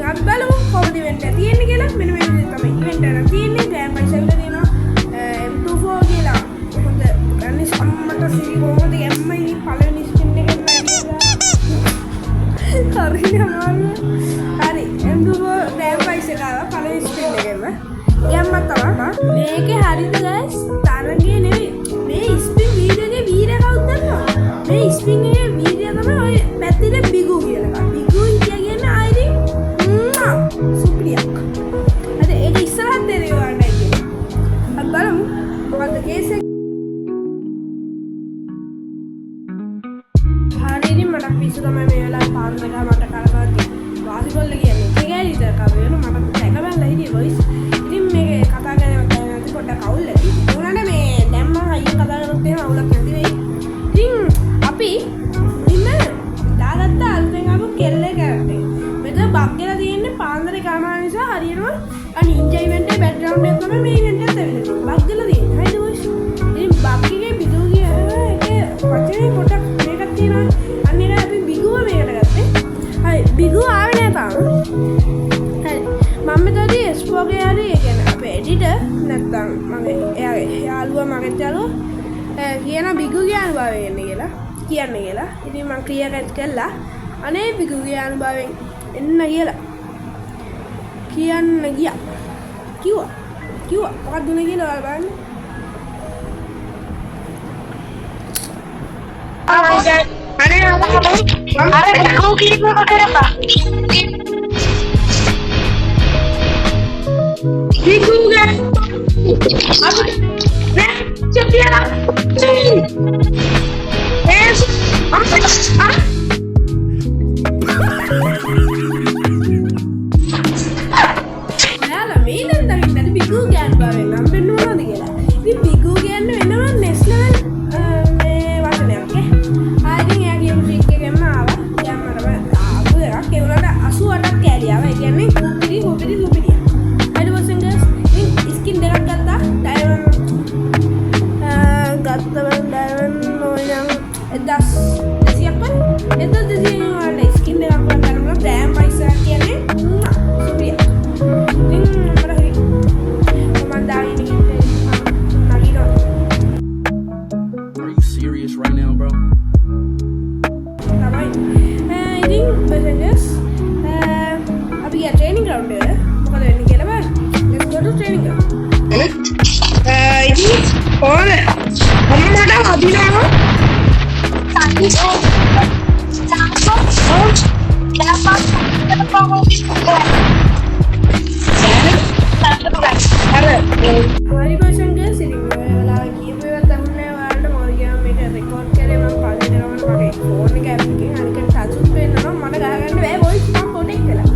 අපි බලමු කොහොමද ඉවෙන්ට් එක තියෙන්නේ කියලා. මෙන්න මේ විදිහට තමයි ඉවෙන්ට් එක තියෙන්නේ. ග්‍රෑන්ඩ් ප්‍රයිස් එක දෙනවා M24 කියලා. මොකද ගන්නේ සම්මත සිරි කොහොමද යම්මයි පළවෙනි ස්පින් එකෙන් වැඩිලා. හරියම හරි M24 ග්‍රෑන්ඩ් ප්‍රයිස් එක ආවා පළවෙනි ස්පින් එකෙන්ම. යම්ම තමයි. මේකේ හරියද guys? තරංගේ නෙවෙයි. මේ ස්පින් වීඩියෝ එකේ වීරය කවුද දන්නවද? මේ ස්පින් එකේ වීරය තමයි ඔය පැත්තේ බිගු කියලා. බිගු කියන්නේ ආයිදී සුපිරියක්. අද ඒක ඉස්සරහට දෙනවා නේද? අපි බලමු මොකද්ද කේස් එක. හරියටම මට පිස්සු තමයි මේ වෙලාවේ පාන්දර මට කරකවන්නේ. වාසිබල් කියන්නේ ඒක ඇයිද කවෙන මට දැකබල්ලා හිටියේ වොයිස්. ඉතින් මේක කතා කරනවා දැන් පොඩ්ඩක් අවුල් ඇති. උනාට මේ දැන් මම අයියෙන් කතා කරනොත් එහෙම අවුලක් නැති වෙයි. ඉතින් අපි ඉන්න දාගත්ත අලුතෙන් ආපු කෙල්ලේ කැරක්ටර්. මෙතන බග් එකලා තියෙන්නේ පාන්දරේ කනවා නිසා හරියටම නින්ජා ඉවෙන්ට් එකේ බෑග්ග්‍රවුන්ඩ් එක තමයි මේ ඉවෙන්ට් එකත් ඇවිල්ලා තියෙන්නේ. බග් එකලා තියෙන්නේ. හරිද වොයිස්? ඉතින් බග් එකේ බිගු එකේ වචනේ පොඩ්ඩක් මේකක් තියෙනවා. අන්න ඒක අපි බිගුව මේකට ගත්තේ. හරි බිගුව ආවේ නෑ තාම. හරි මම මෙතනදී එස්පෝගේ හරි ඒ කියන්නේ අපේ එඩිටර් නැත්තම් මගේ එයාගේ යාළුවා මගෙත් යාළුවා කියන බිගු අනුභවය කියන්නේ කියලා. ඉතින් මම ක්ලියර් කළා. අනේ බිගු අනුභවයෙන් එන්න කියලා. කියන්න ගියා. කිව්වා. මොකක්ද උනේ කියලා ඔයාලා බලන්න. අනේ අර බිගු කීපම කරපා. Biguga! Championa! Nala, me dan tadi Biguga bawe nambe nuna digela. Ini Biguga anu enama next level me wacane oke. Ayin yage music එකෙන්ම ආවා. දැන් මම ආපු එකක් ඒ උනට 88ක් කැලිය ආවා. ඒ කියන්නේ හොපිරි ස්කින් දෙකක් ගත්තා. ඩයමන්ඩ් නොයන් 1200ක් වගේ 1200 වල ස්කින් දෙකක් ගන්න නම් ග්‍රෑන්ඩ් ප්‍රයිස් එක කියන්නේ සුපිරිය. ඉතින් මට හරි මම දාගෙන ඉන්නේ නගිනවා. Are you serious right now, bro? තමයි. ඉතින් බෙසෙන්ස් අපි ගියා ට්‍රේනින් ග්‍රවුන්ඩ් එකට. මොකද වෙන්නේ කියලා බලන්න. Let's go to training ground. ඉතින් කොහොමද? මට අදිනවා. හරි කොහෙන්ද සිරින් වෙලා කීපෙවත් අහන්නේ ඔයාලට මොකද කියනවා මේක රෙකෝඩ් කරේ මම පල්ලි කරනවා මගේ ෆෝන් එක ඇප් එකෙන් අනික ටච් වෙනවා මට ගහගන්න බෑ වොයිස් මම පොඩෙක් කළා.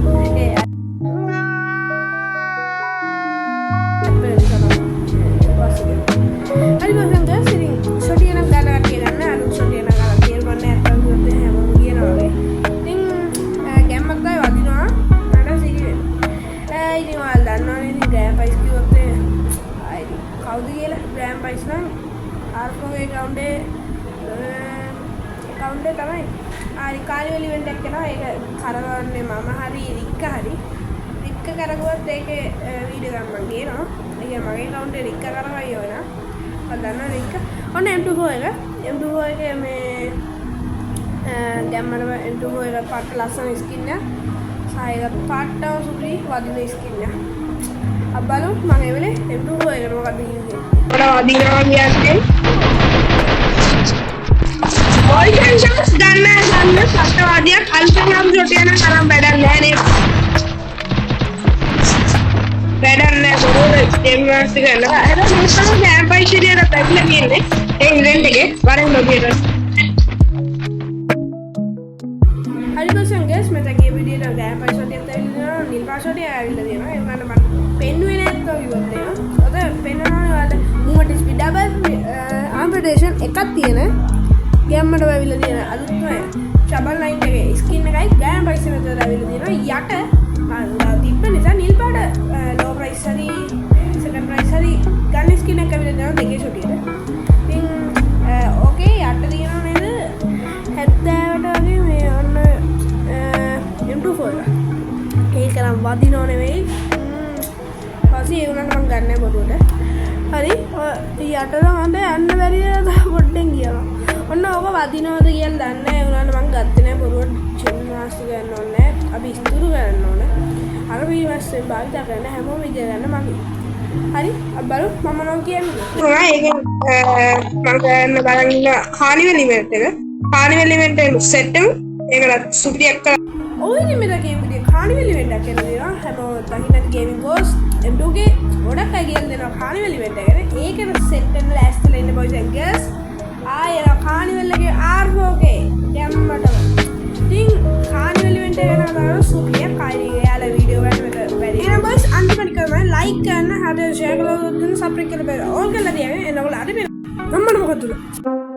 හරි කොහෙන්ද සිරින් ෂොටි එකක් දාලා ගන්න අලුත් ෂොටි එකක් දාලා තියල් ගන්න නැත්තම් දුන්නේ හැමෝම කියනවා වගේ. ඉතින් ගැම්මක් ගාව වදිනවා මට සිරි වෙනවා. ඉතින් ඔයාලා දන්නවනේ ඉතින් ග්‍රෑන්ඩ් ප්‍රයිස් කිව්වොත් කවුද කියලා ග්‍රෑන්ඩ් ප්‍රයිස් නම් ආර්කෝගේ account එක තමයි. හරි කාලිවල ඉවෙන්ට් එකක් කරනවා. ඒක කරවන්නේ මම හරි රික්ක කරගුවත් ඒකේ වීඩියෝ ගන්න මම කියනවා. ඒක මගේ account එකේ රික්ක කරවයි ඕන. ඔය දන්නා රික්ක. ඔන්න M24 එක. M24 එකේ මේ දැම්මම M24 එක පාට ලස්සන ස්කින් එක. සායක පාටව සුපිරි වදින ස්කින් එක. අබ්බලු මම ඒ වෙලේ M24 එකට මොකක්ද කියන්නේ. ඔන්න වදිනවා කියන්නේ. ඔයිසන්ස් ගන්න සත්‍යවාදියා කල්පනාම් ජොට යන තරම් වැඩක් නැහැ නේ. වැඩක් නැහැ කොහොමද ස්ටේම්වර්ස් ගන්න. ඒක මේකම ගෑම්පයි ශරීරය පැටලලා කියන්නේ. ඒ ඉවෙන්ට් එකේ වරෙන් ලොබියට. හරි කොසන්ගස් මට ගිය වීඩියෝ එක ගෑම්පයි ශරීරය ඇවිල්ලා නිල් පාෂෝටි ඇවිල්ලා දෙනවා. ඒ වගේම මට පෙන්නුවේ නැත්තෝ කිව්වොත් එහෙම. ඔත පෙන්වනවා ඔයාලට මූවමන්ට් ස්පීඩ් ඩබල් ආම්ප්ලිටේෂන් එකක් තියෙන ගෑම්මට ඇවිල්ලා තියෙන අලුත්ම ට්‍රබල් 9 එකේ ස්කින් එකයි ගෑම් ප්‍රයිස් එකකට ඇවිල්ලා තියෙනවා. යට තිබ්බ නිසා නිල් පාට ලෝ ප්‍රයිස් හරි සෙකන්ඩ් ප්‍රයිස් හරි ගන්න ස්කින් එකක් ඇවිල්ලා දෙනවා දෙකේ ෂොටියට. ඉතින් ඕකේ යට තියෙනවා නේද 70ට වගේ මේ වදිනව නෙවෙයි පස්සේ ඒ උනට මම ගන්න බොරුවට හරි යටට මන්ට යන්න බැරි පොඩ්ඩෙන් කියනවා ඔන්න ඕක වදිනවද කියලා දන්නේ නැහැ ඒ උනට මම ගත්තේ නැහැ බොරුවට චින් මාස්ටර් ගන්න ඕනේ අපි ඉස්තුරු කරන්න ඕනේ අර වීවස්සේ භාවිත කරන හැමෝම විදිය ගන්න මගේ හරි අබ්බලු මම නෝ කියන්නේ ඒක මම ගන්න බලන්න කානිවල් ඉවෙන්ට් එක කානිවල් ඉවෙන්ට් එක සෙට් එක ඒකට සුපිරියක් කරා ඔය නිමෙද ගේම් විදිය කානිවල් ඉවෙන්ට් එකක් කරනවා හැමෝම දකින්න ගේමින් ගෝස් M2 ගේ ගොඩක් අය කියලා දෙනවා කානිවල් ඉවෙන්ට් එකට ඒකට සෙට් වෙන්න ලෑස්තිලා ඉන්න බොයිස් ඇන්ඩ් ගර්ල්ස් ආයෙලා කානිවල් එකේ ආර්වෝගේ ගැම්මට ඉතින් කානිවල් ඉවෙන්ට් එක ගැන බලන සුපිරියක් කායිනේ යාලා වීඩියෝ ගන්න මෙතන වැඩි එහෙනම් බොයිස් අන්තිමට කරමු ලයික් කරන්න හදලා ෂෙයාර් කරලා සබ්ස්ක්‍රයිබ් කරලා ඕල් කරලා තියන්න එනකොට අර මම මොකද